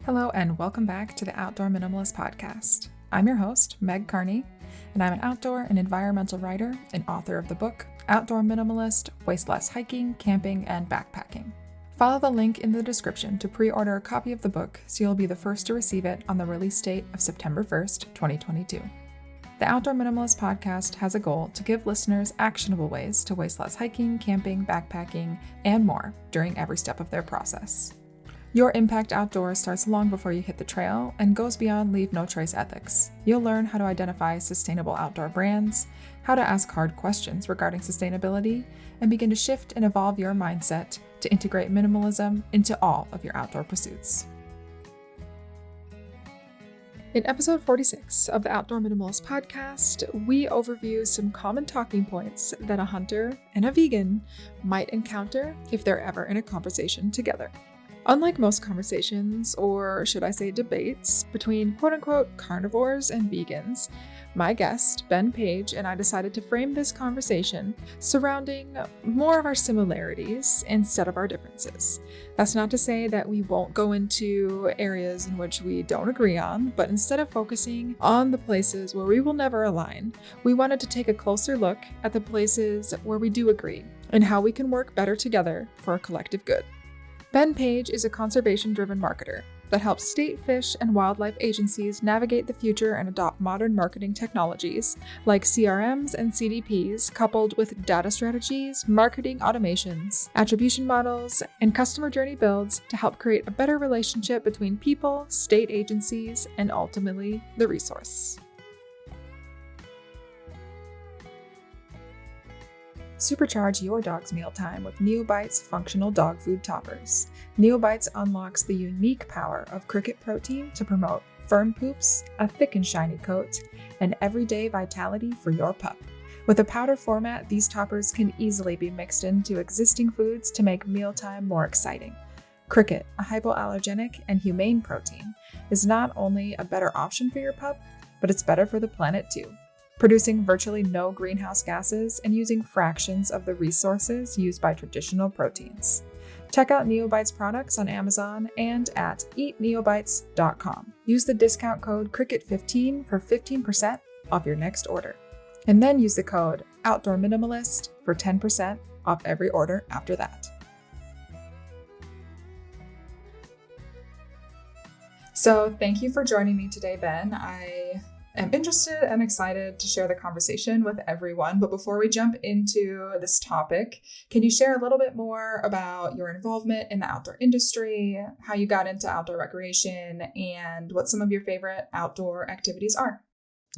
Hello and welcome back to the Outdoor Minimalist Podcast. I'm your host, Meg Carney, and I'm an outdoor and environmental writer and author of the book, Outdoor Minimalist, Waste Less Hiking, Camping, and Backpacking. Follow the link in the description to pre-order a copy of the book so you'll be the first to receive it on the release date of September 1st, 2022. The Outdoor Minimalist Podcast has a goal to give listeners actionable ways to waste less hiking, camping, backpacking, and more during every step of their process. Your impact outdoors starts long before you hit the trail and goes beyond leave no trace ethics. You'll learn how to identify sustainable outdoor brands, how to ask hard questions regarding sustainability, and begin to shift and evolve your mindset to integrate minimalism into all of your outdoor pursuits. In episode 46 of the Outdoor Minimalist Podcast, we overview some common talking points that a hunter and a vegan might encounter if they're ever in a conversation together. Unlike most conversations, or should I say debates, between quote-unquote carnivores and vegans, my guest, Ben Paige, and I decided to frame this conversation surrounding more of our similarities instead of our differences. That's not to say that we won't go into areas in which we don't agree on, but instead of focusing on the places where we will never align, we wanted to take a closer look at the places where we do agree and how we can work better together for a collective good. Ben Paige is a conservation-driven marketer that helps state fish and wildlife agencies navigate the future and adopt modern marketing technologies like CRMs and CDPs, coupled with data strategies, marketing automations, attribution models, and customer journey builds to help create a better relationship between people, state agencies, and ultimately the resource. Supercharge your dog's mealtime with Neobites functional dog food toppers. Neobites unlocks the unique power of cricket protein to promote firm poops, a thick and shiny coat, and everyday vitality for your pup. With a powder format, these toppers can easily be mixed into existing foods to make mealtime more exciting. Cricket, a hypoallergenic and humane protein, is not only a better option for your pup, but it's better for the planet too, producing virtually no greenhouse gases and using fractions of the resources used by traditional proteins. Check out Neobites products on Amazon and at eatneobites.com. Use the discount code CRICKET15 for 15% off your next order. And then use the code Outdoor Minimalist for 10% off every order after that. So thank you for joining me today, Ben. I'm interested and excited to share the conversation with everyone. But before we jump into this topic, can you share a little bit more about your involvement in the outdoor industry, how you got into outdoor recreation, and what some of your favorite outdoor activities are?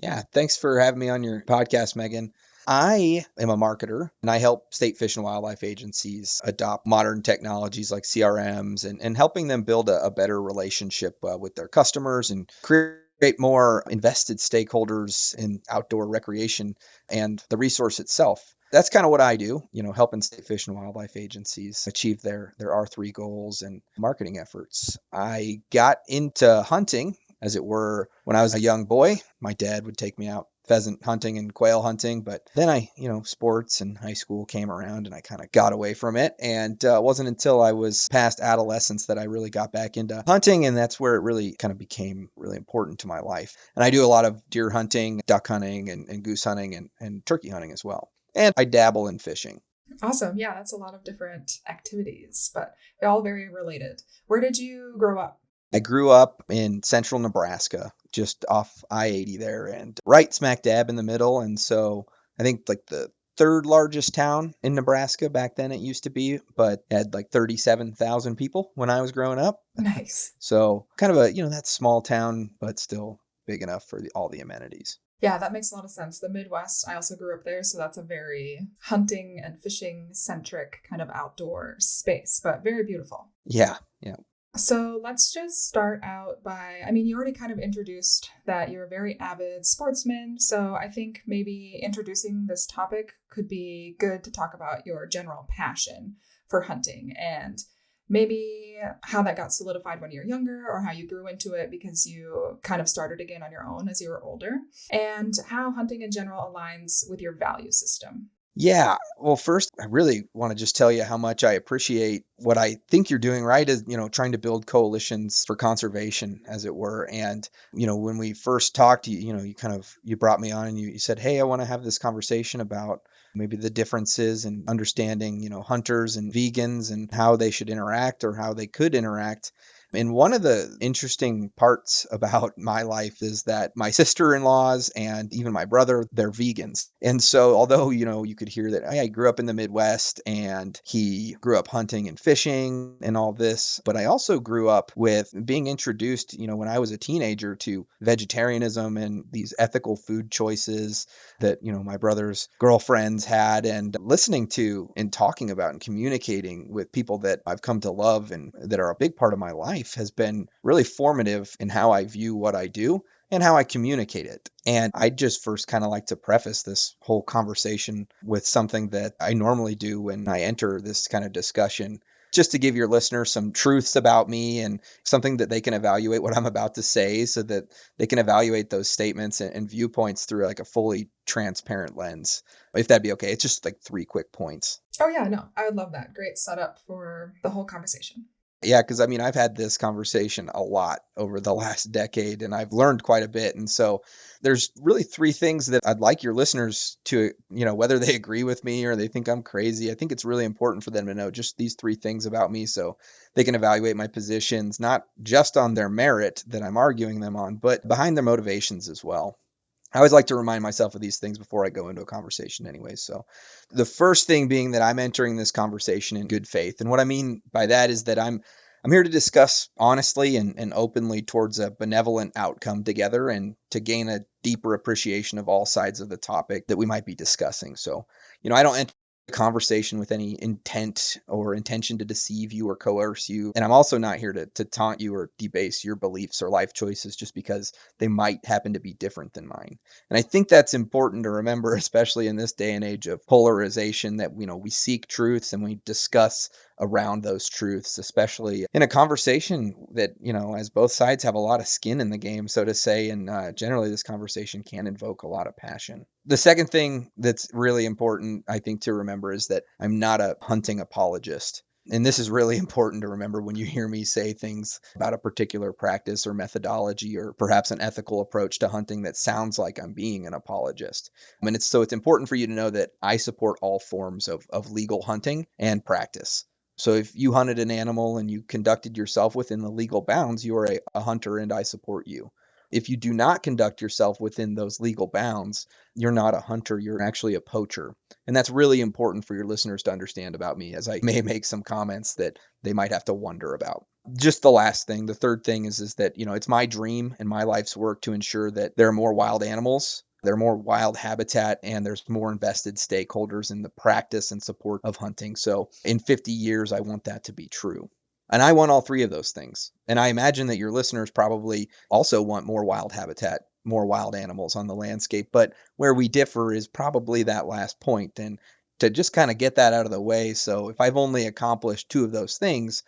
Yeah, thanks for having me on your podcast, Megan. I am a marketer and I help state fish and wildlife agencies adopt modern technologies like CRMs and helping them build a better relationship with their customers and create more invested stakeholders in outdoor recreation and the resource itself. That's kind of what I do, helping state fish and wildlife agencies achieve their R3 goals and marketing efforts. I got into hunting, as it were, when I was a young boy. My dad would take me out pheasant hunting and quail hunting, but then sports and high school came around and I kind of got away from it. And it wasn't until I was past adolescence that I really got back into hunting. And that's where it really kind of became really important to my life. And I do a lot of deer hunting, duck hunting, and goose hunting and turkey hunting as well. And I dabble in fishing. Awesome. Yeah, that's a lot of different activities, but they're all very related. Where did you grow up? I grew up in central Nebraska, just off I-80 there, and right smack dab in the middle. And so I think like the third largest town in Nebraska back then it used to be, but had like 37,000 people when I was growing up. Nice. So kind of that small town, but still big enough for all the amenities. Yeah, that makes a lot of sense. The Midwest, I also grew up there, so that's a very hunting and fishing centric kind of outdoor space, but very beautiful. Yeah. So let's just start out by, you already kind of introduced that you're a very avid sportsman. So I think maybe introducing this topic could be good to talk about your general passion for hunting and maybe how that got solidified when you were younger or how you grew into it because you kind of started again on your own as you were older, and how hunting in general aligns with your value system. Yeah. Well, first, I really want to just tell you how much I appreciate what I think you're doing right is, trying to build coalitions for conservation, as it were. And, when we first talked, you brought me on and you said, hey, I want to have this conversation about maybe the differences in understanding, hunters and vegans and how they should interact or how they could interact. And one of the interesting parts about my life is that my sister-in-laws and even my brother, they're vegans. And so although, you could hear that, hey, I grew up in the Midwest and he grew up hunting and fishing and all this, but I also grew up with being introduced, when I was a teenager to vegetarianism and these ethical food choices that, my brother's girlfriends had, and listening to and talking about and communicating with people that I've come to love and that are a big part of my life has been really formative in how I view what I do and how I communicate it. And I just first kind of like to preface this whole conversation with something that I normally do when I enter this kind of discussion, just to give your listeners some truths about me and something that they can evaluate what I'm about to say so that they can evaluate those statements and viewpoints through like a fully transparent lens, if that'd be okay. It's just like 3 quick points. Oh, yeah, no, I would love that. Great setup for the whole conversation. Yeah, because I've had this conversation a lot over the last decade and I've learned quite a bit. And so there's really 3 things that I'd like your listeners to, whether they agree with me or they think I'm crazy, I think it's really important for them to know just these 3 things about me so they can evaluate my positions, not just on their merit that I'm arguing them on, but behind their motivations as well. I always like to remind myself of these things before I go into a conversation anyway. So the first thing being that I'm entering this conversation in good faith. And what I mean by that is that I'm here to discuss honestly and openly towards a benevolent outcome together and to gain a deeper appreciation of all sides of the topic that we might be discussing. So, I don't enter a conversation with any intent or intention to deceive you or coerce you. And I'm also not here to taunt you or debase your beliefs or life choices just because they might happen to be different than mine. And I think that's important to remember, especially in this day and age of polarization, that, we seek truths and we discuss around those truths, especially in a conversation that, as both sides have a lot of skin in the game, so to say. And generally, this conversation can invoke a lot of passion. The second thing that's really important, I think, to remember is that I'm not a hunting apologist. And this is really important to remember when you hear me say things about a particular practice or methodology or perhaps an ethical approach to hunting that sounds like I'm being an apologist. And it's important for you to know that I support all forms of legal hunting and practice. So if you hunted an animal and you conducted yourself within the legal bounds, you are a hunter and I support you. If you do not conduct yourself within those legal bounds, you're not a hunter, you're actually a poacher. And that's really important for your listeners to understand about me, as I may make some comments that they might have to wonder about. Just the last thing, the third thing is that, it's my dream and my life's work to ensure that there are more wild animals, there are more wild habitat, and there's more invested stakeholders in the practice and support of hunting. So in 50 years, I want that to be true. And I want all 3 of those things. And I imagine that your listeners probably also want more wild habitat, more wild animals on the landscape. But where we differ is probably that last point. And to just kind of get that out of the way. So if I've only accomplished 2 of those things,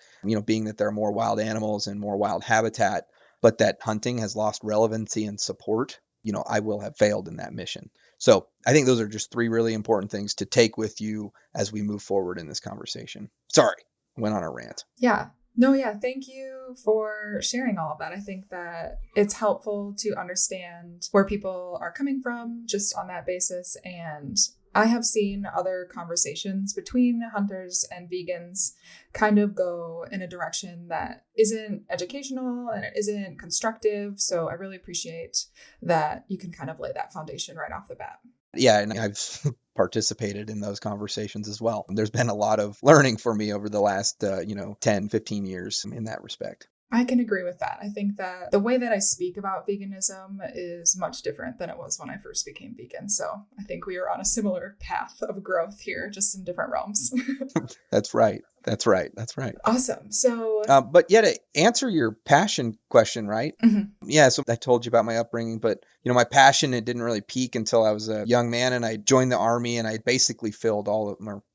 being that there are more wild animals and more wild habitat, but that hunting has lost relevancy and support, I will have failed in that mission. So I think those are just 3 really important things to take with you as we move forward in this conversation. Sorry, went on a rant. Yeah. No, yeah. Thank you for sharing all of that. I think that it's helpful to understand where people are coming from just on that basis. And I have seen other conversations between hunters and vegans kind of go in a direction that isn't educational and it isn't constructive. So I really appreciate that you can kind of lay that foundation right off the bat. Yeah, and I've participated in those conversations as well. There's been a lot of learning for me over the last, 10, 15 years in that respect. I can agree with that. I think that the way that I speak about veganism is much different than it was when I first became vegan. So I think we are on a similar path of growth here, just in different realms. That's right. That's right. That's right. Awesome. So, but yeah, to answer your passion question, right? Mm-hmm. Yeah. So I told you about my upbringing, but my passion, it didn't really peak until I was a young man and I joined the Army and I basically filled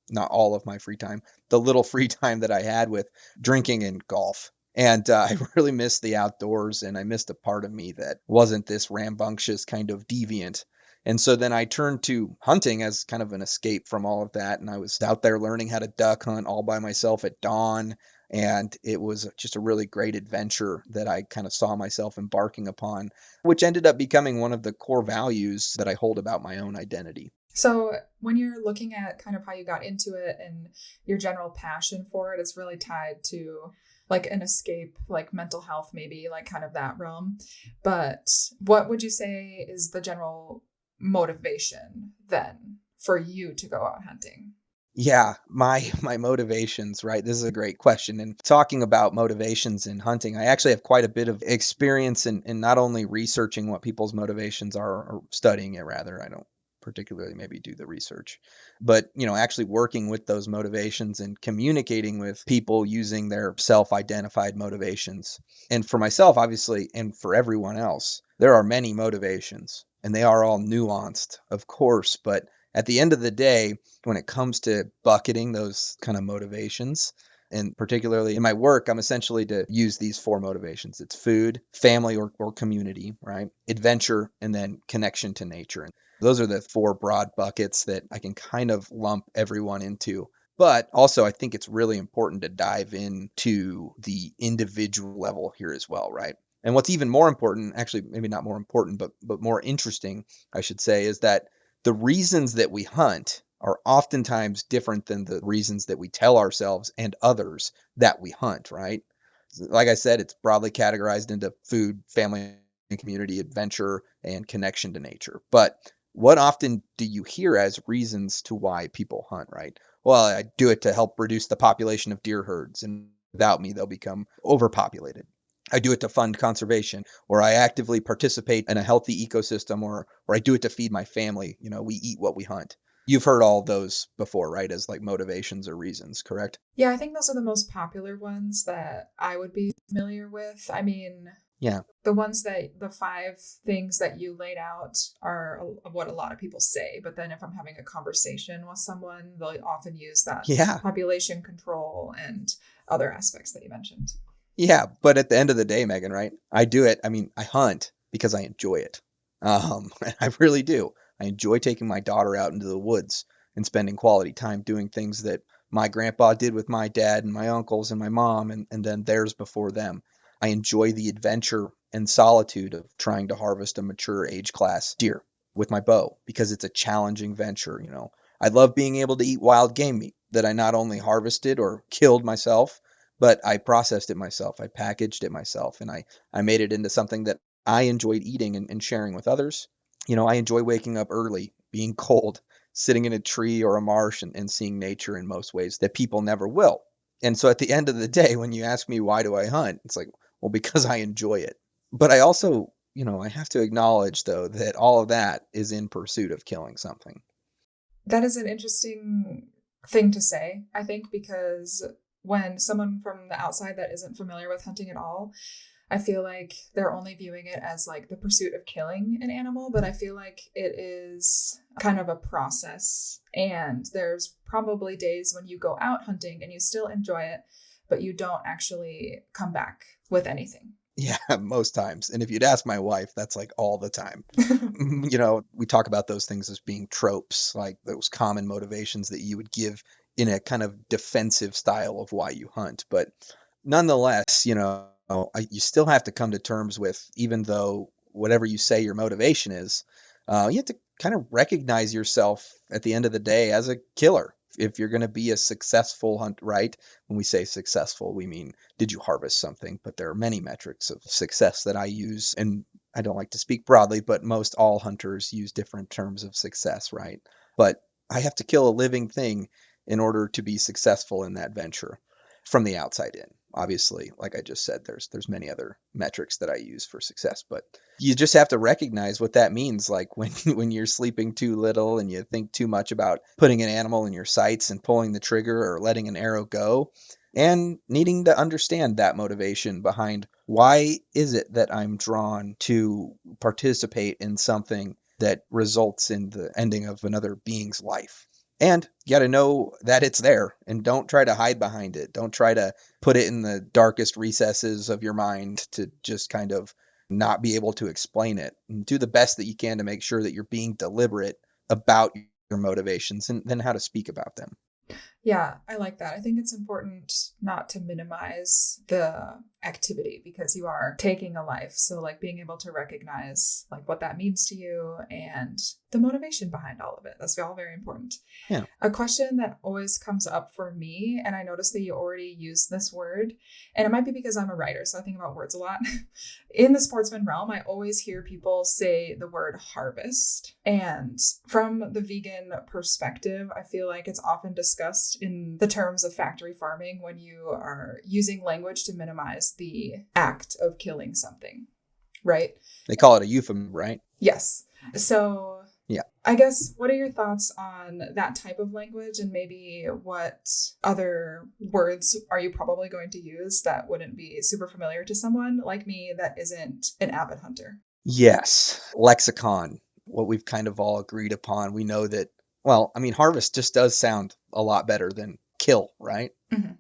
not all of my free time, the little free time that I had with drinking and golf. And I really missed the outdoors and I missed a part of me that wasn't this rambunctious kind of deviant. And so then I turned to hunting as kind of an escape from all of that. And I was out there learning how to duck hunt all by myself at dawn. And it was just a really great adventure that I kind of saw myself embarking upon, which ended up becoming one of the core values that I hold about my own identity. So when you're looking at kind of how you got into it and your general passion for it, it's really tied to like an escape, like mental health, maybe like kind of that realm. But what would you say is the general motivation then for you to go out hunting? Yeah, my motivations, right? This is a great question. And talking about motivations in hunting, I actually have quite a bit of experience in not only researching what people's motivations are, or studying it rather. I don't particularly maybe do the research, but actually working with those motivations and communicating with people using their self-identified motivations. And for myself, obviously, and for everyone else, there are many motivations, and they are all nuanced, of course, but at the end of the day, when it comes to bucketing those kind of motivations, and particularly in my work, I'm essentially to use these four motivations. It's food, family or community, right? Adventure, and then connection to nature. And those are the four broad buckets that I can kind of lump everyone into. But also, I think it's really important to dive into the individual level here as well, right? And what's even more important, actually, maybe not more important, but more interesting, I should say, is that the reasons that we hunt are oftentimes different than the reasons that we tell ourselves and others that we hunt, right? Like I said, it's broadly categorized into food, family and community, adventure, and connection to nature. But what often do you hear as reasons to why people hunt, right? Well, I do it to help reduce the population of deer herds, and without me, they'll become overpopulated. I do it to fund conservation, or I actively participate in a healthy ecosystem, or I do it to feed my family. We eat what we hunt. You've heard all those before, right? As like motivations or reasons, correct? Yeah, I think those are the most popular ones that I would be familiar with. I mean, Yeah. the five things that you laid out are what a lot of people say. But then if I'm having a conversation with someone, they'll often use that Yeah. population control and other aspects that you mentioned. Yeah. But at the end of the day, Megan, right? I do it. I mean, I hunt because I enjoy it. I really do. I enjoy taking my daughter out into the woods and spending quality time doing things that my grandpa did with my dad and my uncles and my mom and then theirs before them. I enjoy the adventure and solitude of trying to harvest a mature age class deer with my bow because it's a challenging venture. I love being able to eat wild game meat that I not only harvested or killed myself, but I processed it myself. I packaged it myself, and I made it into something that I enjoyed eating and sharing with others. I enjoy waking up early, being cold, sitting in a tree or a marsh and seeing nature in most ways that people never will. And so at the end of the day, when you ask me why do I hunt, it's like, well, because I enjoy it. But I also, I have to acknowledge though that all of that is in pursuit of killing something. That is an interesting thing to say, I think, because when someone from the outside that isn't familiar with hunting at all, I feel like they're only viewing it as like the pursuit of killing an animal, but I feel like it is kind of a process. And there's probably days when you go out hunting and you still enjoy it, but you don't actually come back with anything. Yeah, most times. And if you'd ask my wife, that's like all the time. We talk about those things as being tropes, like those common motivations that you would give in a kind of defensive style of why you hunt. But nonetheless, you still have to come to terms with, even though whatever you say your motivation is, you have to kind of recognize yourself at the end of the day as a killer. If you're going to be a successful hunt, right? When we say successful, we mean, did you harvest something? But there are many metrics of success that I use. And I don't like to speak broadly, but most all hunters use different terms of success, right? But I have to kill a living thing in order to be successful in that venture from the outside in. Obviously, like I just said, there's many other metrics that I use for success, but you just have to recognize what that means. Like when you're sleeping too little and you think too much about putting an animal in your sights and pulling the trigger or letting an arrow go, and needing to understand that motivation behind why is it that I'm drawn to participate in something that results in the ending of another being's life. And you got to know that it's there and don't try to hide behind it. Don't try to put it in the darkest recesses of your mind to just kind of not be able to explain it. And do the best that you can to make sure that you're being deliberate about your motivations and then how to speak about them. Yeah, I like that. I think it's important not to minimize the activity because you are taking a life. So like being able to recognize like what that means to you and the motivation behind all of it. That's all very important. Yeah. A question that always comes up for me, and I noticed that you already use this word, and it might be because I'm a writer, so I think about words a lot. In the sportsman realm, I always hear people say the word harvest. And from the vegan perspective, I feel like it's often discussed in the terms of factory farming when you are using language to minimize the act of killing something, right? They call it a euphemism, right? Yes. So yeah, I guess, what are your thoughts on that type of language, and maybe what other words are you probably going to use that wouldn't be super familiar to someone like me that isn't an avid hunter? Yes. Lexicon, what we've kind of all agreed upon. We know that, well, I mean, harvest just does sound a lot better than kill, right? Mm-hmm.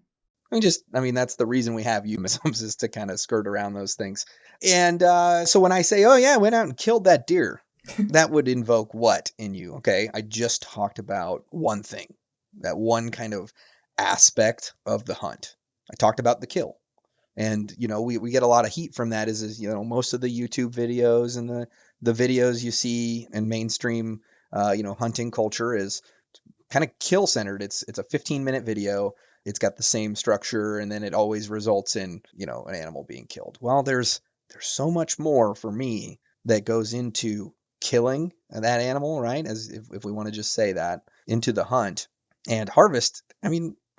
That's the reason we have euphemisms is to kind of skirt around those things. And so when I say, oh, yeah, I went out and killed that deer, that would invoke what in you? Okay, I just talked about one thing, that one kind of aspect of the hunt. I talked about the kill. And, we get a lot of heat from that is most of the YouTube videos and the videos you see in mainstream, hunting culture is kind of kill centered. It's a 15-minute video. It's got the same structure, and then it always results in, an animal being killed. Well, there's so much more for me that goes into killing that animal, right? As if we want to just say that, into the hunt. And harvest,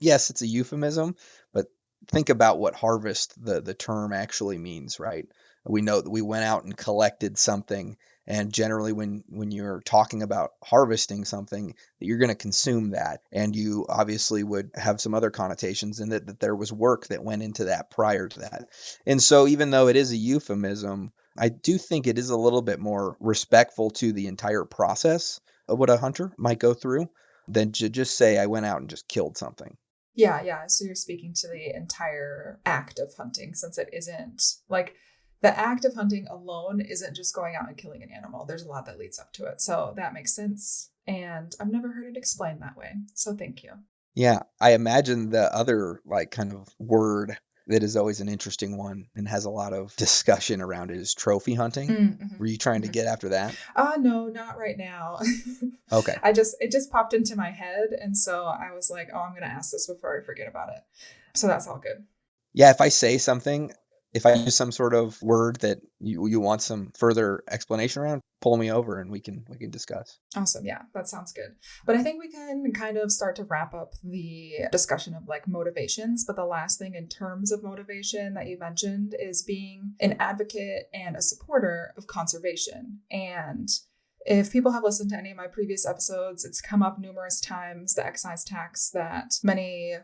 yes, it's a euphemism, but think about what harvest, the term actually means, right? We know that we went out and collected something. And generally when you're talking about harvesting something, that you're going to consume that. And you obviously would have some other connotations in that there was work that went into that prior to that. And so even though it is a euphemism, I do think it is a little bit more respectful to the entire process of what a hunter might go through than to just say, I went out and just killed something. Yeah. So you're speaking to the entire act of hunting, since it isn't like the act of hunting alone isn't just going out and killing an animal. There's a lot that leads up to it. So that makes sense. And I've never heard it explained that way. So thank you. Yeah. I imagine the other kind of word that is always an interesting one and has a lot of discussion around it is trophy hunting. Mm-hmm. Were you trying to get after that? No, not right now. Okay. It just popped into my head. And so I was like, oh, I'm going to ask this before I forget about it. So that's all good. Yeah. If I say something, if I use some sort of word that you want some further explanation around, pull me over and we can discuss. Awesome. Yeah, that sounds good. But I think we can kind of start to wrap up the discussion of like motivations. But the last thing in terms of motivation that you mentioned is being an advocate and a supporter of conservation. And if people have listened to any of my previous episodes, it's come up numerous times, the excise tax that many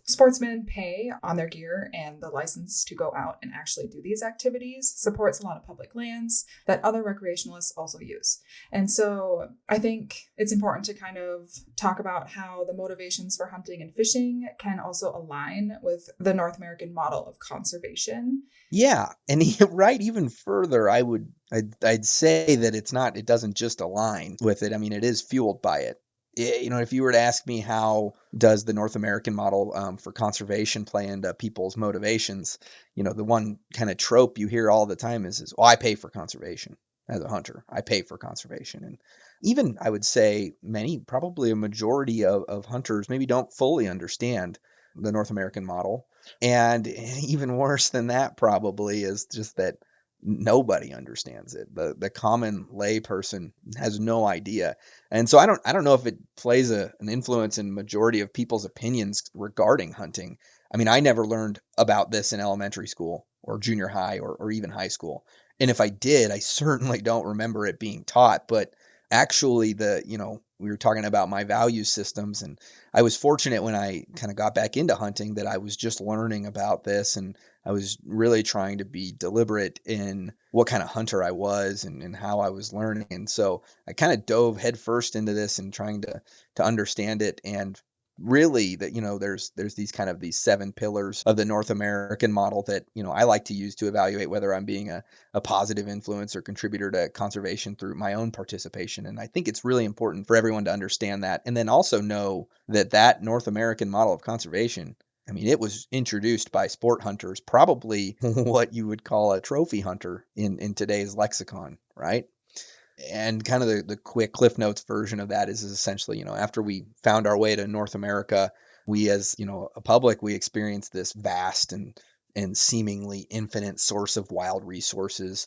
sportsmen pay on their gear and the license to go out and actually do these activities supports a lot of public lands that other recreationalists also use. And so I think it's important to kind of talk about how the motivations for hunting and fishing can also align with the North American model of conservation. Yeah. And right, even further, I'd say that it doesn't just align with it. It is fueled by it. If you were to ask me how does the North American model for conservation play into people's motivations, the one kind of trope you hear all the time is, well, I pay for conservation as a hunter. I pay for conservation. And even I would say probably a majority of hunters maybe don't fully understand the North American model. And even worse than that probably is just that nobody understands it. The common lay person has no idea. And so I don't know if it plays an influence in majority of people's opinions regarding hunting. I never learned about this in elementary school or junior high or even high school. And if I did, I certainly don't remember it being taught. But actually we were talking about my value systems, and I was fortunate when I kind of got back into hunting that I was just learning about this, and I was really trying to be deliberate in what kind of hunter I was and how I was learning. And so I kind of dove headfirst into this and trying to understand it. And really that, there's these 7 pillars of the North American model that, I like to use to evaluate whether I'm being a positive influence or contributor to conservation through my own participation. And I think it's really important for everyone to understand that. And then also know that North American model of conservation, I mean, it was introduced by sport hunters, probably what you would call a trophy hunter in today's lexicon, right? And kind of the quick Cliff Notes version of that is essentially, after we found our way to North America, we as, a public, we experienced this vast and seemingly infinite source of wild resources,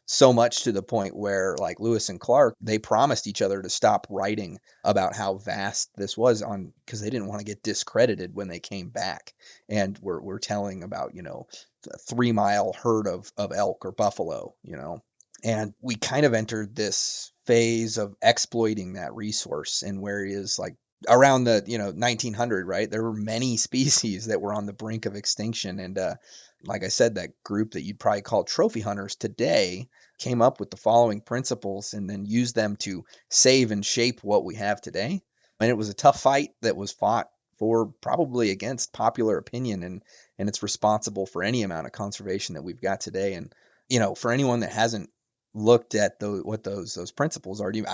so much to the point where like Lewis and Clark, they promised each other to stop writing about how vast this was because they didn't want to get discredited when they came back. And we're telling about, a 3-mile herd of elk or buffalo, and we kind of entered this phase of exploiting that resource. And whereas like around the 1900, right, there were many species that were on the brink of extinction. And like I said, that group that you'd probably call trophy hunters today came up with the following principles and then used them to save and shape what we have today. And it was a tough fight that was fought for probably against popular opinion, and it's responsible for any amount of conservation that we've got today. And for anyone that hasn't looked at what those principles are, do you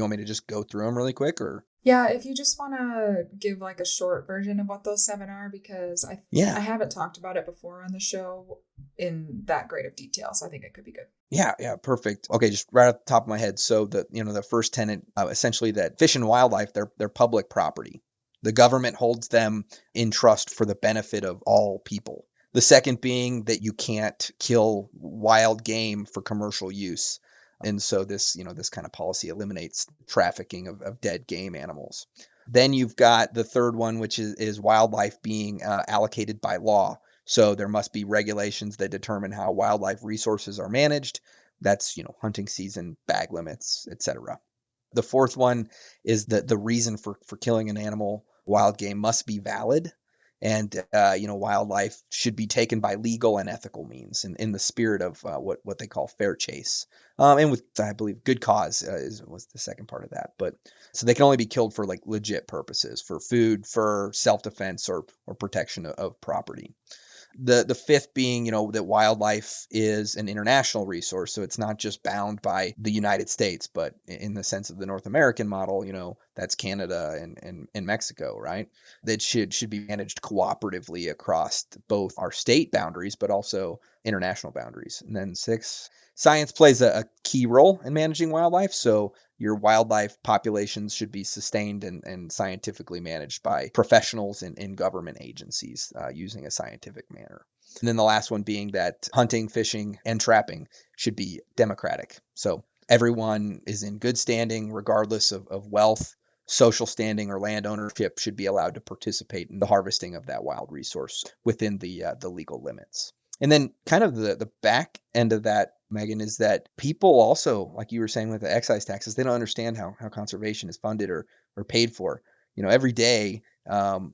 want me to just go through them really quick? Or yeah, if you just want to give like a short version of what those 7 are, because I haven't talked about it before on the show in that great of detail, so I think it could be good. Yeah, perfect. Okay, just right off the top of my head. So the first tenet, essentially, that fish and wildlife, they're public property. The government holds them in trust for the benefit of all people. The second being that you can't kill wild game for commercial use. And so this kind of policy eliminates trafficking of dead game animals. Then you've got the third one, which is wildlife being allocated by law. So there must be regulations that determine how wildlife resources are managed. That's, hunting season, bag limits, etc. The fourth one is that the reason for killing an animal, wild game, must be valid. And, wildlife should be taken by legal and ethical means in the spirit of what they call fair chase. And with, I believe, good cause was the second part of that. But so they can only be killed for like legit purposes, for food, for self-defense, or protection of property. The fifth being, that wildlife is an international resource. So it's not just bound by the United States, but in the sense of the North American model, that's Canada and Mexico, right? That should be managed cooperatively across both our state boundaries, but also international boundaries. And then 6, science plays a key role in managing wildlife. So your wildlife populations should be sustained and scientifically managed by professionals in government agencies using a scientific manner. And then the last one being that hunting, fishing, and trapping should be democratic. So everyone is in good standing, regardless of wealth, social standing, or land ownership, should be allowed to participate in the harvesting of that wild resource within the legal limits. And then kind of the back end of that, Megan, is that people also, like you were saying with the excise taxes, they don't understand how conservation is funded or paid for. Every day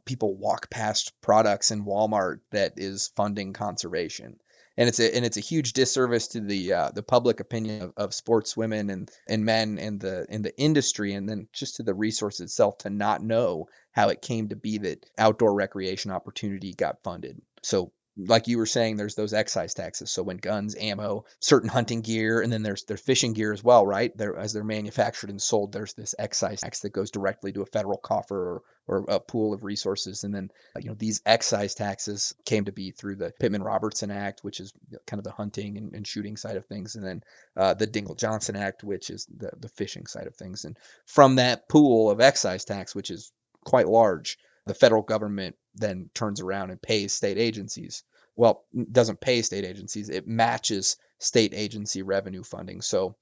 people walk past products in Walmart that is funding conservation. And it's a huge disservice to the public opinion of sportswomen and men in the industry, and then just to the resource itself, to not know how it came to be that outdoor recreation opportunity got funded. So like you were saying, there's those excise taxes. So when guns, ammo, certain hunting gear, and then there's their fishing gear as well, right? As they're manufactured and sold, there's this excise tax that goes directly to a federal coffer or a pool of resources. And then, these excise taxes came to be through the Pittman-Robertson Act, which is kind of the hunting and shooting side of things. And then the Dingell-Johnson Act, which is the fishing side of things. And from that pool of excise tax, which is quite large, the federal government then turns around and pays state agencies. Well, it doesn't pay state agencies. It matches state agency revenue funding. So,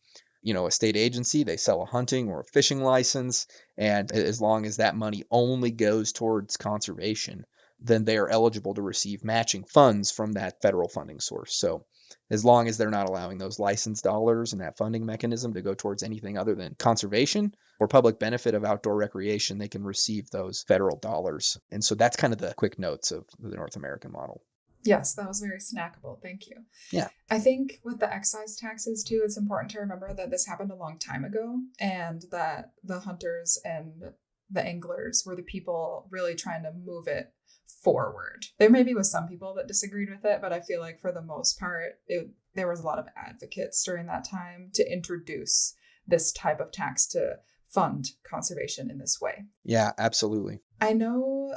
a state agency, they sell a hunting or a fishing license, and as long as that money only goes towards conservation, then they are eligible to receive matching funds from that federal funding source. So as long as they're not allowing those license dollars and that funding mechanism to go towards anything other than conservation or public benefit of outdoor recreation, they can receive those federal dollars. And so that's kind of the quick notes of the North American model. Yes, that was very snackable. Thank you. Yeah. I think with the excise taxes too, it's important to remember that this happened a long time ago, and that the hunters and the anglers were the people really trying to move it forward. There maybe was some people that disagreed with it, but I feel like for the most part, there was a lot of advocates during that time to introduce this type of tax to fund conservation in this way. Yeah, absolutely. I know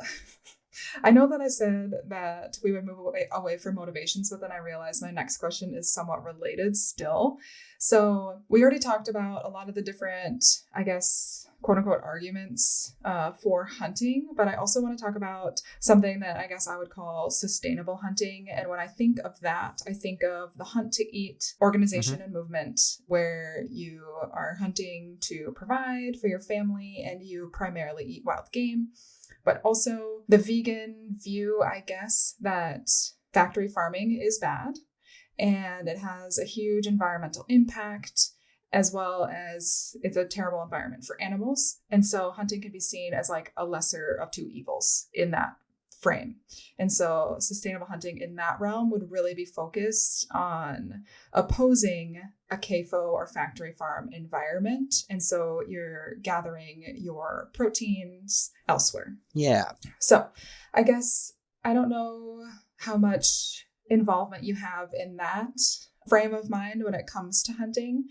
that I said that we would move away from motivations, but then I realized my next question is somewhat related still. So we already talked about a lot of the different, I guess, quote unquote arguments for hunting, but I also want to talk about something that I guess I would call sustainable hunting. And when I think of that, I think of the Hunt to Eat organization and movement, where you are hunting to provide for your family and you primarily eat wild game. But also the vegan view, I guess, that factory farming is bad and it has a huge environmental impact, as well as it's a terrible environment for animals. And so hunting can be seen as like a lesser of two evils in that frame. And so sustainable hunting in that realm would really be focused on opposing a CAFO or factory farm environment. And so you're gathering your proteins elsewhere. Yeah. So I guess I don't know how much involvement you have in that frame of mind when it comes to hunting,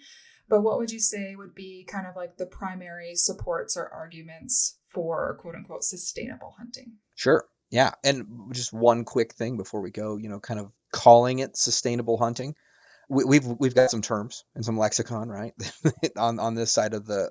but what would you say would be kind of like the primary supports or arguments for quote unquote sustainable hunting? Sure. Yeah. And just one quick thing before we go, kind of calling it sustainable hunting. We've got some terms and some lexicon, right? on this side of the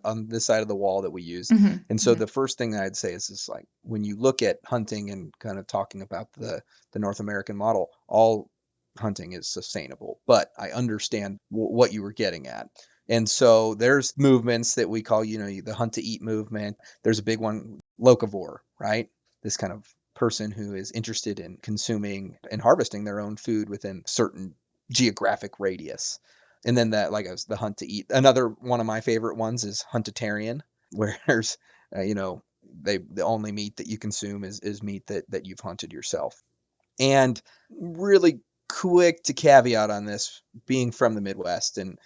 wall that we use. And so the first thing that I'd say is like, when you look at hunting and kind of talking about the North American model, all hunting is sustainable, but I understand what you were getting at. And so there's movements that we call, the hunt to eat movement. There's a big one, locavore, right? This kind of person who is interested in consuming and harvesting their own food within certain geographic radius. And then that, like I was, the hunt to eat. Another one of my favorite ones is huntitarian, where there's, the only meat that you consume is meat that you've hunted yourself. And really quick to caveat on this, being from the Midwest and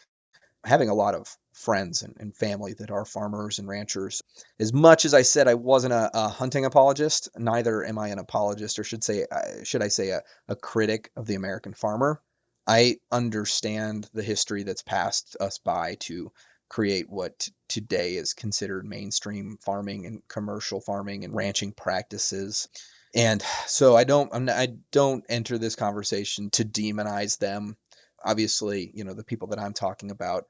having a lot of friends and family that are farmers and ranchers. As much as I said I wasn't a hunting apologist, neither am I an apologist, or should I say a critic of the American farmer. I understand the history that's passed us by to create what today is considered mainstream farming and commercial farming and ranching practices. And so I don't enter this conversation to demonize them. Obviously, the people that I'm talking about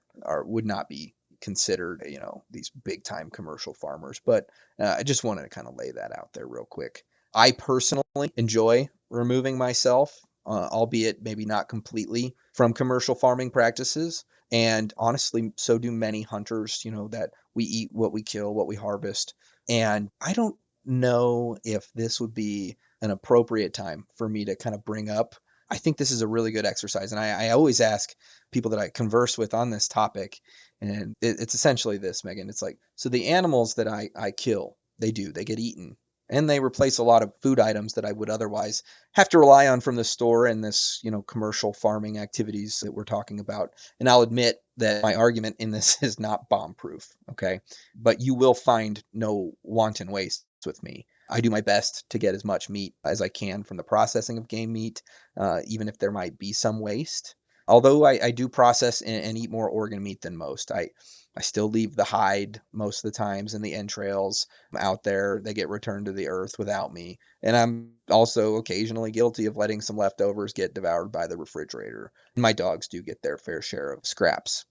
would not be considered, these big time commercial farmers. But I just wanted to kind of lay that out there real quick. I personally enjoy removing myself, albeit maybe not completely, from commercial farming practices. And honestly, so do many hunters, that we eat what we kill, what we harvest. And I don't know if this would be an appropriate time for me to kind of bring up. I think this is a really good exercise. And I always ask people that I converse with on this topic, and it's essentially this, Megan. It's like, so the animals that I kill, they get eaten. And they replace a lot of food items that I would otherwise have to rely on from the store and this, commercial farming activities that we're talking about. And I'll admit that my argument in this is not bomb-proof, okay? But you will find no wanton waste with me. I do my best to get as much meat as I can from the processing of game meat, even if there might be some waste. Although I do process and eat more organ meat than most. I still leave the hide most of the times and the entrails out there. They get returned to the earth without me. And I'm also occasionally guilty of letting some leftovers get devoured by the refrigerator. My dogs do get their fair share of scraps.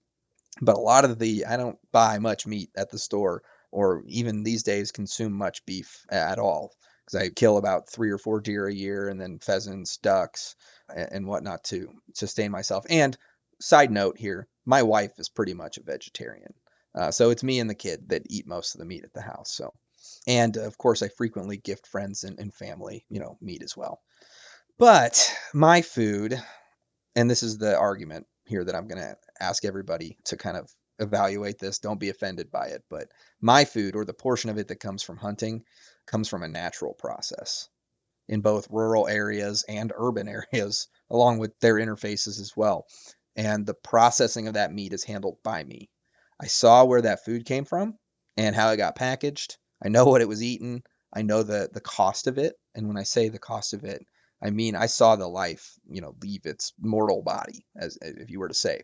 But a lot of I don't buy much meat at the store, or even these days consume much beef at all, because I kill about 3 or 4 deer a year, and then pheasants, ducks, and whatnot to sustain myself. And side note here, my wife is pretty much a vegetarian. So it's me and the kid that eat most of the meat at the house. So, and of course, I frequently gift friends and family, meat as well. But my food, and this is the argument here that I'm going to ask everybody to kind of evaluate this. Don't be offended by it. But my food, or the portion of it that comes from hunting, comes from a natural process in both rural areas and urban areas, along with their interfaces as well. And the processing of that meat is handled by me. I saw where that food came from and how it got packaged, I know what it was eating. I know the cost of it. And when I say the cost of it, I mean, I saw the life, leave its mortal body, as if you were to say.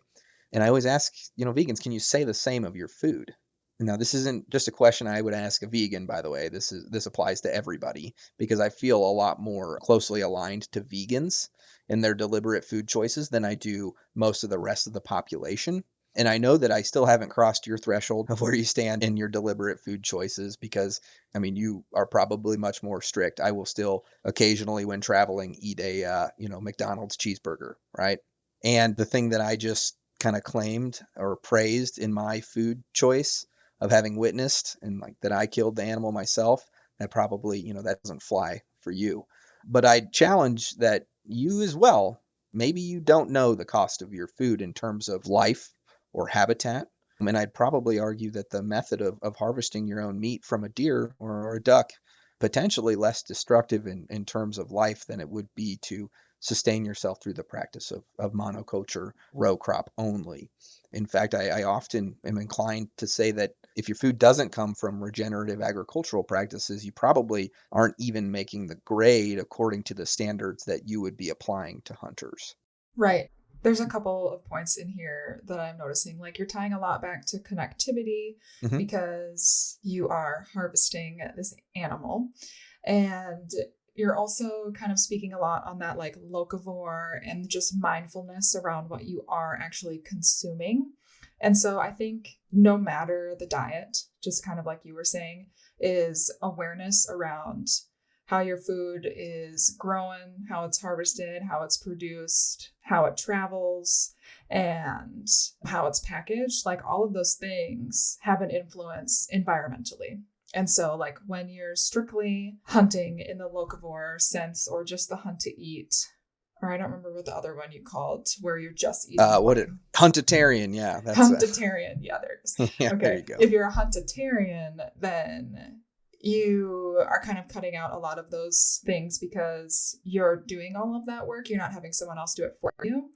And I always ask, vegans, can you say the same of your food? Now, this isn't just a question I would ask a vegan, by the way. This applies to everybody because I feel a lot more closely aligned to vegans in their deliberate food choices than I do most of the rest of the population. And I know that I still haven't crossed your threshold of where you stand in your deliberate food choices because, I mean, you are probably much more strict. I will still occasionally, when traveling, eat a, McDonald's cheeseburger, right? And the thing that I just kind of claimed or praised in my food choice of having witnessed and like that I killed the animal myself, that probably, that doesn't fly for you. But I challenge that you as well, maybe you don't know the cost of your food in terms of life or habitat. And I'd probably argue that the method of harvesting your own meat from a deer or a duck potentially less destructive in terms of life than it would be to sustain yourself through the practice of monoculture row crop only. In fact, I often am inclined to say that if your food doesn't come from regenerative agricultural practices, you probably aren't even making the grade according to the standards that you would be applying to hunters. Right. There's a couple of points in here that I'm noticing. Like you're tying a lot back to connectivity because you are harvesting this animal. And you're also kind of speaking a lot on that like locavore and just mindfulness around what you are actually consuming. And so I think no matter the diet, just kind of like you were saying, is awareness around how your food is grown, how it's harvested, how it's produced, how it travels, and how it's packaged. Like all of those things have an influence environmentally. And so like when you're strictly hunting in the locavore sense or just the hunt to eat, or I don't remember what the other one you called, where you're just eating. Huntitarian, yeah. Huntitarian, yeah, there it is. Yeah, okay. There you go. If you're a huntitarian, then you are kind of cutting out a lot of those things because you're doing all of that work. You're not having someone else do it for you.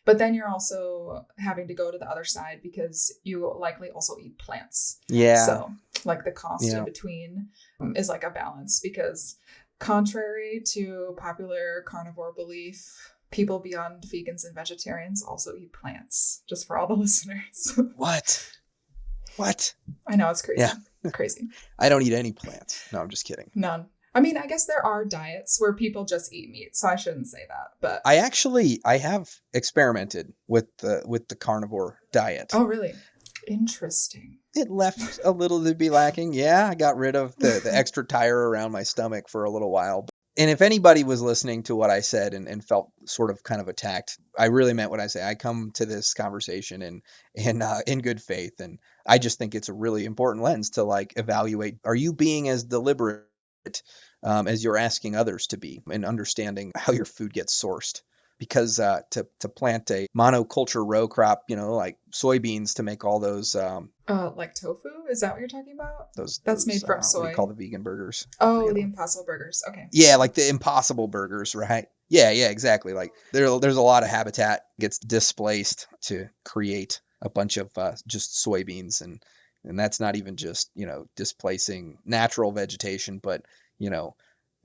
But then you're also having to go to the other side because you likely also eat plants. Yeah. So like the cost in between is like a balance because contrary to popular carnivore belief, people beyond vegans and vegetarians also eat plants, just for all the listeners. What? I know, it's crazy. Yeah. Crazy. I don't eat any plants. No, I'm just kidding. None. I mean, I guess there are diets where people just eat meat, so I shouldn't say that. But I have experimented with the carnivore diet. Oh, really? Interesting. It left a little to be lacking. Yeah, I got rid of the extra tire around my stomach for a little while. And if anybody was listening to what I said and felt sort of kind of attacked, I really meant what I say. I come to this conversation in good faith. And I just think it's a really important lens to like evaluate, are you being as deliberate as you're asking others to be in understanding how your food gets sourced? Because to plant a monoculture row crop, like soybeans to make all those like tofu, is that what you're talking about? That's made from soy. What do you call the vegan burgers? Oh, the Impossible Burgers. Okay. Yeah, like the Impossible Burgers, right? Yeah, exactly. Like there's a lot of habitat gets displaced to create a bunch of just soybeans, and that's not even just displacing natural vegetation, but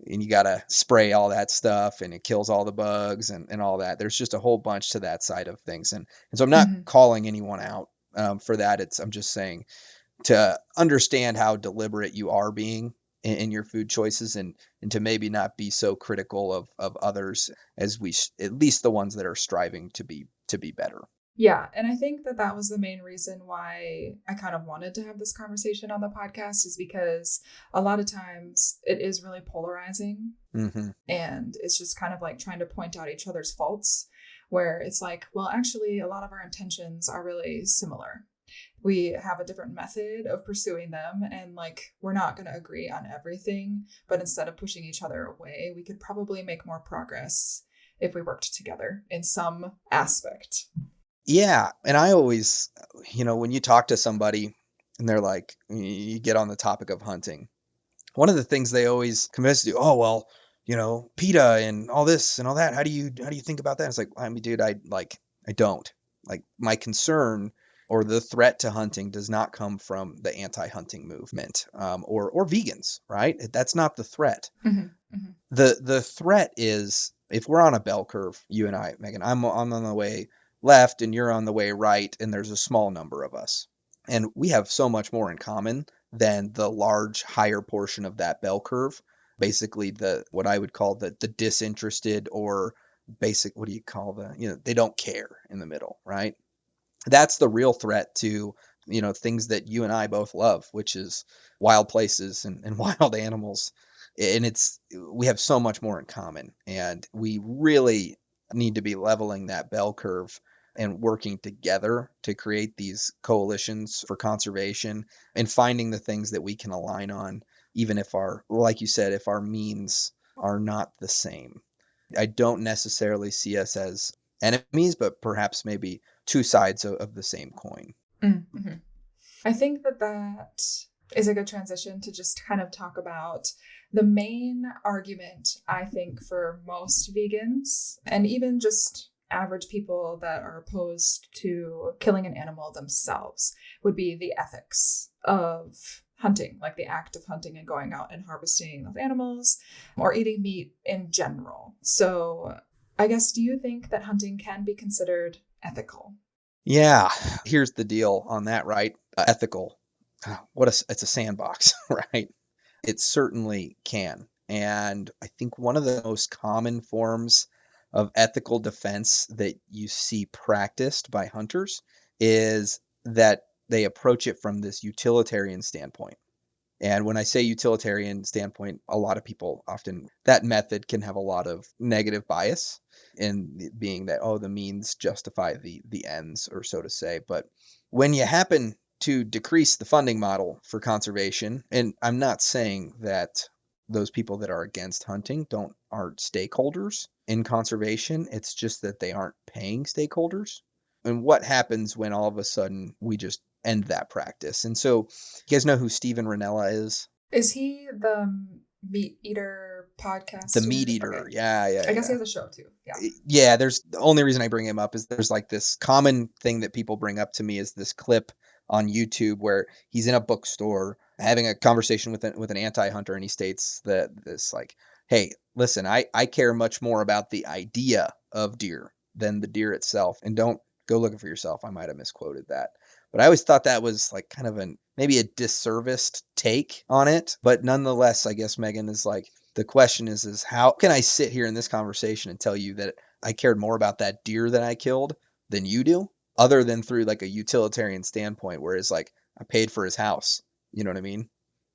and you got to spray all that stuff and it kills all the bugs and all that. There's just a whole bunch to that side of things. And so I'm not calling anyone out for that. I'm just saying to understand how deliberate you are being in your food choices and to maybe not be so critical of others as at least the ones that are striving to be better. Yeah. And I think that was the main reason why I kind of wanted to have this conversation on the podcast is because a lot of times it is really polarizing and it's just kind of like trying to point out each other's faults where it's like, well, actually a lot of our intentions are really similar. We have a different method of pursuing them and like, we're not going to agree on everything, but instead of pushing each other away, we could probably make more progress if we worked together in some aspect. Yeah. And I always, when you talk to somebody and they're like, you get on the topic of hunting, one of the things they always convince you, oh, well, PETA and all this and all that. How do you think about that? It's like, I mean, dude, I don't like my concern or the threat to hunting does not come from the anti-hunting movement, or vegans, right? That's not the threat. Mm-hmm. Mm-hmm. The threat is, if we're on a bell curve, you and I, Megan, I'm on the way left and you're on the way right, and there's a small number of us. And we have so much more in common than the large, higher portion of that bell curve. Basically, what I would call the disinterested, or basic, what do you call they don't care in the middle, right? That's the real threat to, things that you and I both love, which is wild places and wild animals. And we have so much more in common, and we really need to be leveling that bell curve and working together to create these coalitions for conservation and finding the things that we can align on, even if like you said, if our means are not the same. I don't necessarily see us as enemies, but perhaps maybe two sides of the same coin. Mm-hmm. I think that is a good transition to just kind of talk about the main argument, I think, for most vegans, and even just average people that are opposed to killing an animal themselves, would be the ethics of hunting, like the act of hunting and going out and harvesting those animals, or eating meat in general. So I guess, do you think that hunting can be considered ethical? Yeah, here's the deal on that, right? Ethical. It's a sandbox, right? It certainly can. And I think one of the most common forms of ethical defense that you see practiced by hunters is that they approach it from this utilitarian standpoint. And when I say utilitarian standpoint, a lot of people often, that method can have a lot of negative bias in being that, the means justify the ends, or so to say. But when you happen to decrease the funding model for conservation, and I'm not saying that those people that are against hunting aren't stakeholders in conservation. It's just that they aren't paying stakeholders. And what happens when all of a sudden we just end that practice? And so, you guys know who Steven Ranella is? Is he the meat eater podcast? The meat eater. Okay. Yeah. I guess he has a show too. Yeah. Yeah. The only reason I bring him up is there's like this common thing that people bring up to me is this clip on YouTube where he's in a bookstore having a conversation with an anti-hunter, and he states that this, like, hey, listen, I care much more about the idea of deer than the deer itself. And don't go looking for yourself. I might have misquoted that. But I always thought that was like kind of maybe a disserviced take on it. But nonetheless, I guess, Megan, is like, the question is how can I sit here in this conversation and tell you that I cared more about that deer that I killed than you do, other than through like a utilitarian standpoint, where it's like, I paid for his house. You know what I mean?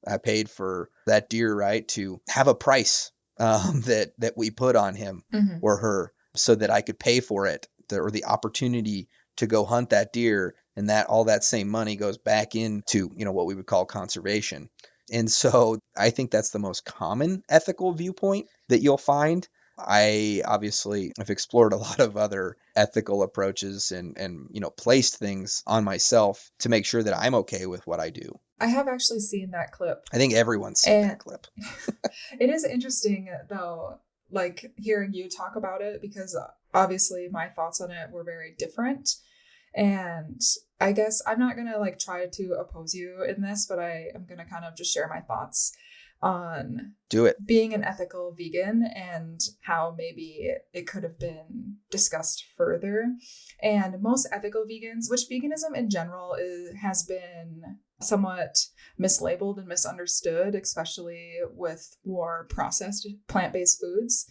I paid for that deer, right, to have a price that we put on him or her, so that I could pay for it, or the opportunity to go hunt that deer, and that all that same money goes back into, what we would call conservation. And so I think that's the most common ethical viewpoint that you'll find. I obviously have explored a lot of other ethical approaches and placed things on myself to make sure that I'm okay with what I do. I have actually seen that clip. I think everyone's seen that clip. It is interesting, though, like hearing you talk about it, because obviously my thoughts on it were very different. And I guess I'm not going to like try to oppose you in this, but I am going to kind of just share my thoughts on being an ethical vegan and how maybe it could have been discussed further. And most ethical vegans, which veganism in general has been somewhat mislabeled and misunderstood, especially with more processed plant-based foods.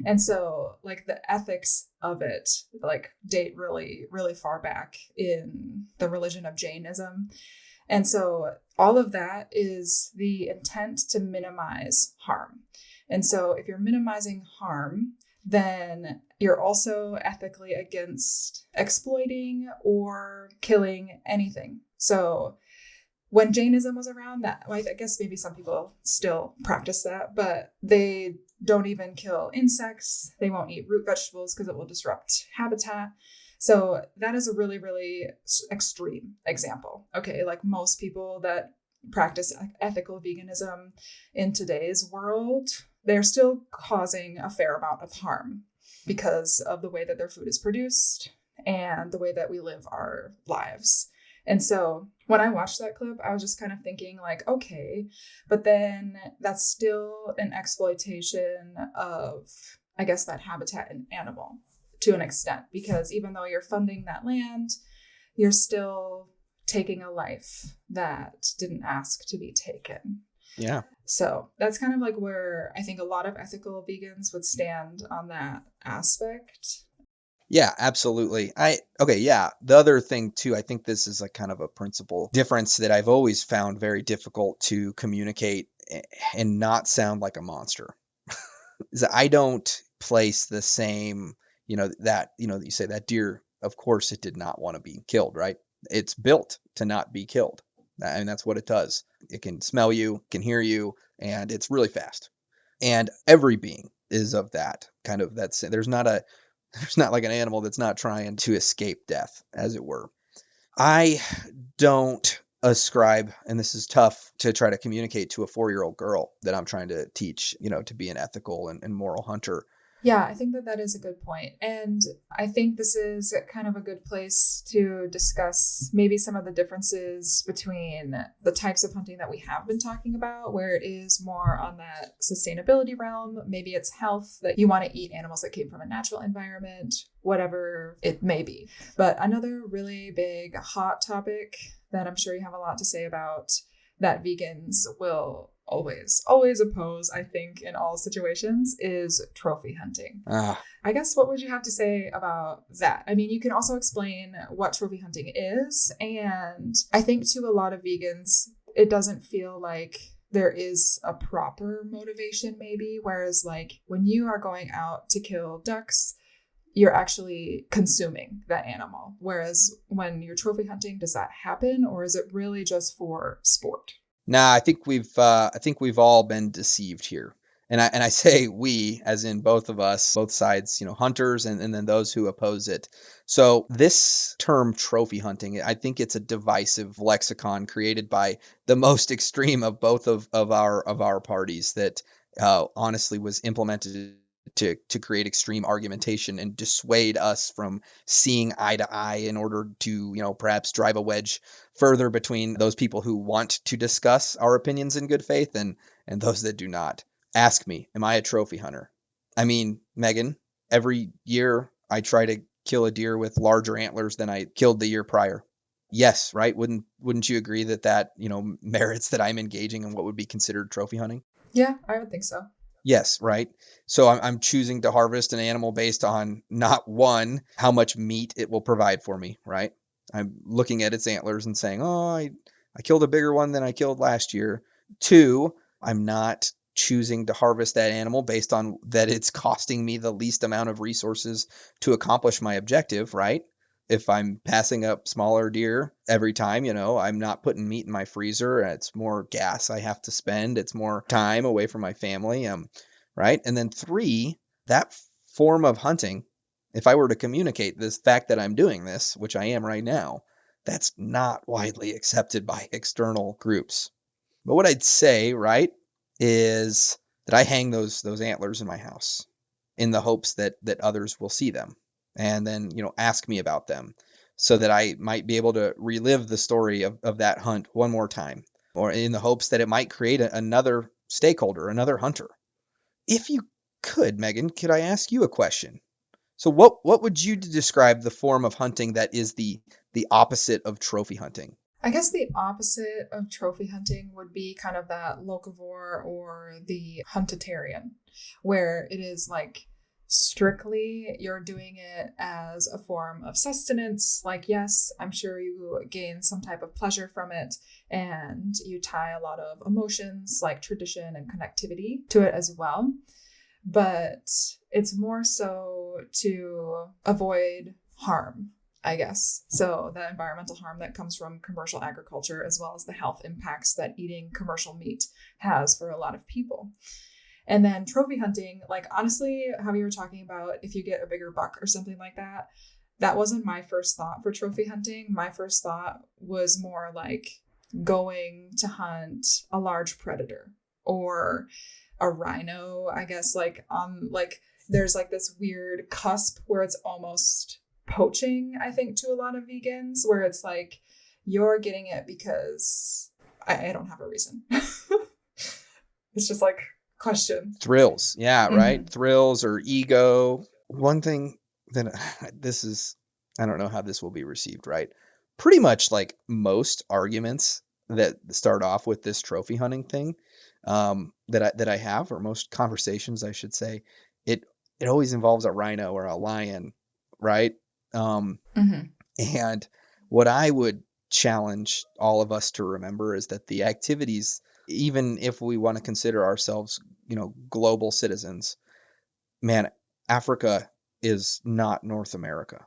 And so like the ethics of it like date really, really far back in the religion of Jainism. And so all of that is the intent to minimize harm. And so if you're minimizing harm, then you're also ethically against exploiting or killing anything. So when Jainism was around, that, I guess maybe some people still practice that, but they don't even kill insects. They won't eat root vegetables because it will disrupt habitat. So that is a really, really extreme example. Okay, like most people that practice ethical veganism in today's world, they're still causing a fair amount of harm because of the way that their food is produced and the way that we live our lives. And so when I watched that clip, I was just kind of thinking like, okay, but then that's still an exploitation of, I guess, that habitat and animal to an extent, because even though you're funding that land, you're still taking a life that didn't ask to be taken. Yeah. So that's kind of like where I think a lot of ethical vegans would stand on that aspect. Yeah, absolutely. The other thing too, I think this is a kind of a principle difference that I've always found very difficult to communicate and not sound like a monster. Is that I don't place the same, that you say that deer, of course it did not want to be killed, right? It's built to not be killed. And that's what it does. It can smell you, can hear you, and it's really fast. And every being is of that kind of there's not like an animal that's not trying to escape death, as it were. I don't ascribe, and this is tough to try to communicate to a 4-year-old girl that I'm trying to teach, to be an ethical and moral hunter. Yeah, I think that is a good point. And I think this is kind of a good place to discuss maybe some of the differences between the types of hunting that we have been talking about, where it is more on that sustainability realm. Maybe it's health, that you want to eat animals that came from a natural environment, whatever it may be. But another really big hot topic that I'm sure you have a lot to say about, that vegans will always oppose, I think, in all situations, is trophy hunting. I guess, what would you have to say about that? I mean, you can also explain what trophy hunting is. And I think to a lot of vegans, it doesn't feel like there is a proper motivation, maybe. Whereas like when you are going out to kill ducks, you're actually consuming that animal. Whereas when you're trophy hunting, does that happen? Or is it really just for sport? Nah, I think we've all been deceived here. And I say we, as in both of us, both sides, hunters and then those who oppose it. So this term trophy hunting, I think it's a divisive lexicon created by the most extreme of both of our parties that honestly was implemented to create extreme argumentation and dissuade us from seeing eye to eye in order to, perhaps drive a wedge further between those people who want to discuss our opinions in good faith and those that do not. Ask me, am I a trophy hunter? I mean, Megan, every year I try to kill a deer with larger antlers than I killed the year prior. Yes, right? Wouldn't you agree that merits that I'm engaging in what would be considered trophy hunting? Yeah, I would think so. Yes, right. So I'm choosing to harvest an animal based on not one, how much meat it will provide for me, right? I'm looking at its antlers and saying, oh, I killed a bigger one than I killed last year. 2, I'm not choosing to harvest that animal based on that it's costing me the least amount of resources to accomplish my objective, right? If I'm passing up smaller deer every time, I'm not putting meat in my freezer. It's more gas I have to spend. It's more time away from my family. Right. And then 3, that form of hunting, if I were to communicate this fact that I'm doing this, which I am right now, that's not widely accepted by external groups. But what I'd say, right, is that I hang those antlers in my house in the hopes that others will see them and then, ask me about them so that I might be able to relive the story of that hunt one more time, or in the hopes that it might create another stakeholder, another hunter. If you could, Megan, could I ask you a question? So what would you describe the form of hunting that is the opposite of trophy hunting? I guess the opposite of trophy hunting would be kind of that locavore or the huntitarian, where it is like strictly you're doing it as a form of sustenance. Like, yes, I'm sure you gain some type of pleasure from it, and you tie a lot of emotions like tradition and connectivity to it as well. But it's more so to avoid harm, I guess. So the environmental harm that comes from commercial agriculture, as well as the health impacts that eating commercial meat has for a lot of people. And then trophy hunting, like, honestly, how you were talking about if you get a bigger buck or something like that, that wasn't my first thought for trophy hunting. My first thought was more like going to hunt a large predator or a rhino, I guess, like there's like this weird cusp where it's almost poaching, I think, to a lot of vegans, where it's like you're getting it because I don't have a reason. It's just like question. Thrills. Yeah, right. Thrills or ego. One thing that I don't know how this will be received, right? Pretty much like most arguments that start off with this trophy hunting thing, that I have, or most conversations, I should say, it always involves a rhino or a lion, right? And what I would challenge all of us to remember is that the activities, even if we want to consider ourselves, global citizens, man, Africa is not North America.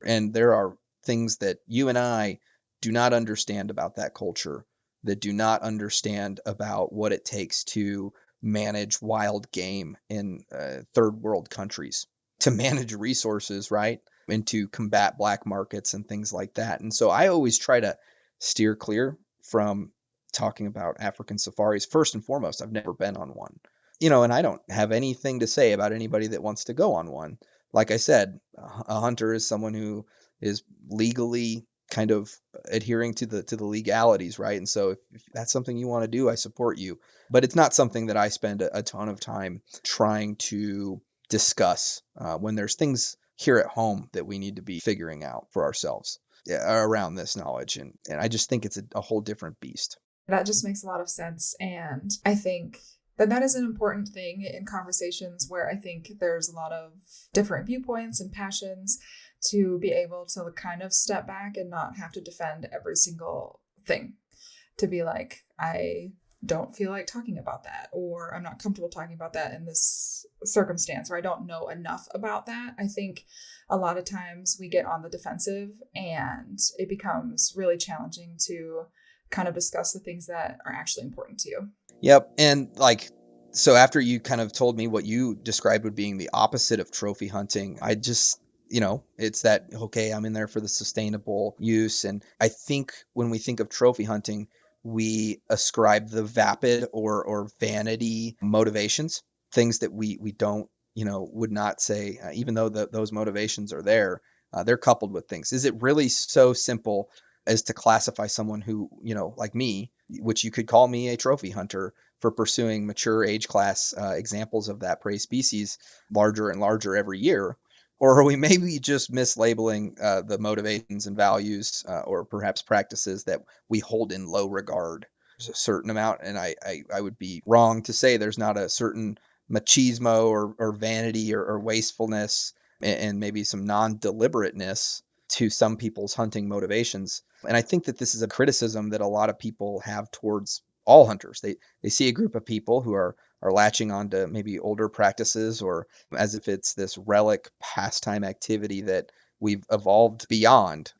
And there are things that you and I do not understand about that culture, that do not understand about what it takes to manage wild game in third world countries, to manage resources, right? And to combat black markets and things like that. And so I always try to steer clear from talking about African safaris. First and foremost, I've never been on one, and I don't have anything to say about anybody that wants to go on one. Like I said, a hunter is someone who is legally kind of adhering to the legalities, right? And so if that's something you want to do, I support you. But it's not something that I spend a ton of time trying to discuss when there's things here at home that we need to be figuring out for ourselves around this knowledge. And I just think it's a whole different beast. That just makes a lot of sense. And I think that is an important thing in conversations where I think there's a lot of different viewpoints and passions, to be able to kind of step back and not have to defend every single thing. To be like, I don't feel like talking about that, or I'm not comfortable talking about that in this circumstance, or I don't know enough about that. I think a lot of times we get on the defensive and it becomes really challenging to kind of discuss the things that are actually important to you. Yep. And so after you kind of told me what you described would being the opposite of trophy hunting, I just, it's that, okay, I'm in there for the sustainable use. And I think when we think of trophy hunting, we ascribe the vapid or vanity motivations, things that we don't, would not say, even though those motivations are there, they're coupled with things. Is it really so simple as to classify someone who, like me, which you could call me a trophy hunter, for pursuing mature age class examples of that prey species larger and larger every year? Or are we maybe just mislabeling the motivations and values or perhaps practices that we hold in low regard? There's a certain amount, and I would be wrong to say there's not a certain machismo or vanity or wastefulness and maybe some non-deliberateness to some people's hunting motivations. And I think that this is a criticism that a lot of people have towards all hunters. They see a group of people who are latching on to maybe older practices, or as if it's this relic pastime activity that we've evolved beyond.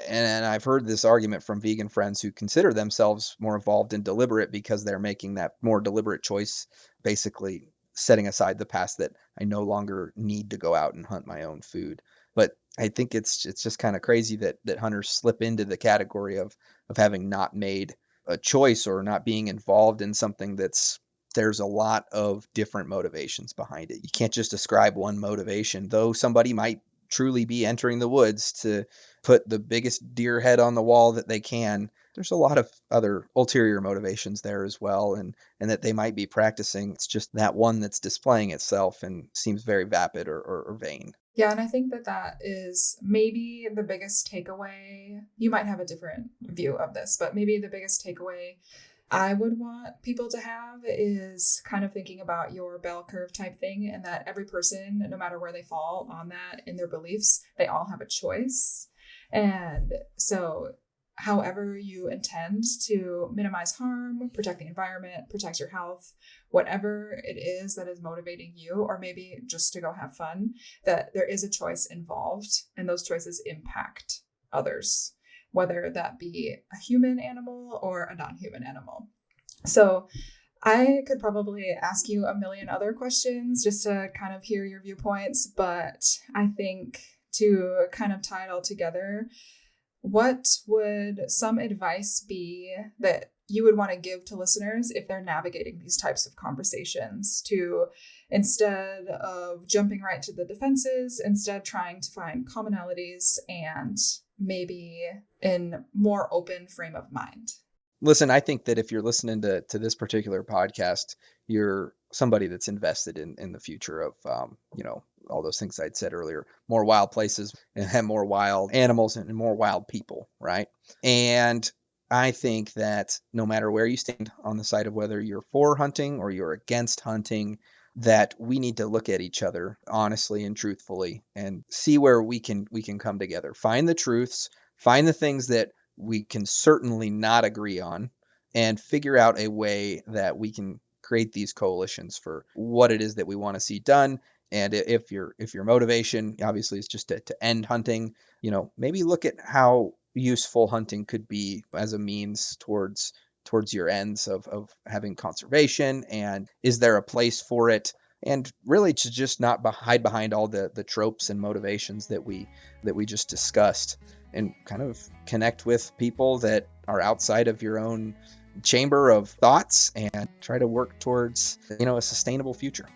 And I've heard this argument from vegan friends who consider themselves more evolved and deliberate because they're making that more deliberate choice, basically setting aside the past, that I no longer need to go out and hunt my own food. But I think it's just kind of crazy that hunters slip into the category of having not made a choice or not being involved in something there's a lot of different motivations behind it. You can't just ascribe one motivation, though somebody might truly be entering the woods to put the biggest deer head on the wall that they can. There's a lot of other ulterior motivations there as well, and that they might be practicing. It's just that one that's displaying itself and seems very vapid or vain. Yeah, and I think that is maybe the biggest takeaway. You might have a different view of this, but maybe the biggest takeaway I would want people to have is kind of thinking about your bell curve type thing, and that every person, no matter where they fall on that in their beliefs, they all have a choice. And so however you intend to minimize harm, protect the environment, protect your health, whatever it is that is motivating you, or maybe just to go have fun, that there is a choice involved, and those choices impact others, whether that be a human animal or a non-human animal. So I could probably ask you a million other questions just to kind of hear your viewpoints, but I think to kind of tie it all together, what would some advice be that you would want to give to listeners if they're navigating these types of conversations, to, instead of jumping right to the defenses, instead trying to find commonalities and maybe in more open frame of mind. Listen, I think that if you're listening to this particular podcast, you're somebody that's invested in the future of, all those things I'd said earlier, more wild places and have more wild animals and more wild people, right? And I think that no matter where you stand on the side of whether you're for hunting or you're against hunting, that we need to look at each other honestly and truthfully and see where we can come together. Find the truths, find the things that we can certainly not agree on, and figure out a way that we can create these coalitions for what it is that we want to see done. And if your motivation obviously is just to end hunting, maybe look at how useful hunting could be as a means towards your ends of having conservation, and is there a place for it, and really to just not hide behind all the tropes and motivations that we just discussed, and kind of connect with people that are outside of your own chamber of thoughts and try to work towards a sustainable future.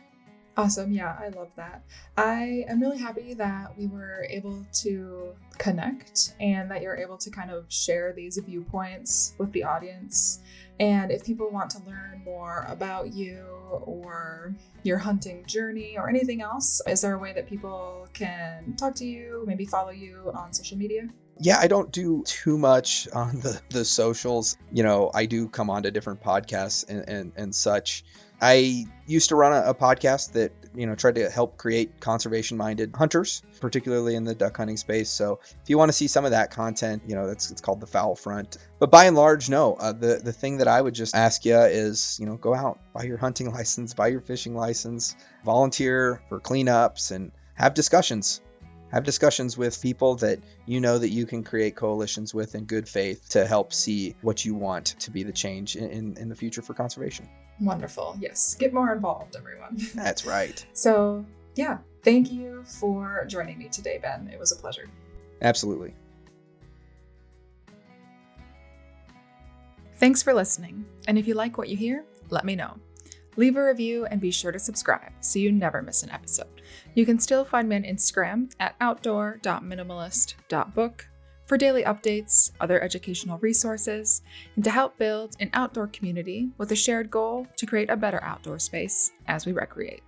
Awesome. Yeah, I love that. I am really happy that we were able to connect and that you're able to kind of share these viewpoints with the audience. And if people want to learn more about you or your hunting journey or anything else, is there a way that people can talk to you, maybe follow you on social media? Yeah, I don't do too much on the socials. I do come on to different podcasts and such. I used to run a podcast that, tried to help create conservation-minded hunters, particularly in the duck hunting space. So if you want to see some of that content, it's called The Foul Front. But by and large, no. The thing that I would just ask you is, go out, buy your hunting license, buy your fishing license, volunteer for cleanups, and have discussions. Have discussions with people that that you can create coalitions with in good faith to help see what you want to be the change in the future for conservation. Wonderful. Yes. Get more involved, everyone. That's right. So, yeah. Thank you for joining me today, Ben. It was a pleasure. Absolutely. Thanks for listening. And if you like what you hear, let me know. Leave a review and be sure to subscribe so you never miss an episode. You can still find me on Instagram at outdoor.minimalist.book for daily updates, other educational resources, and to help build an outdoor community with a shared goal to create a better outdoor space as we recreate.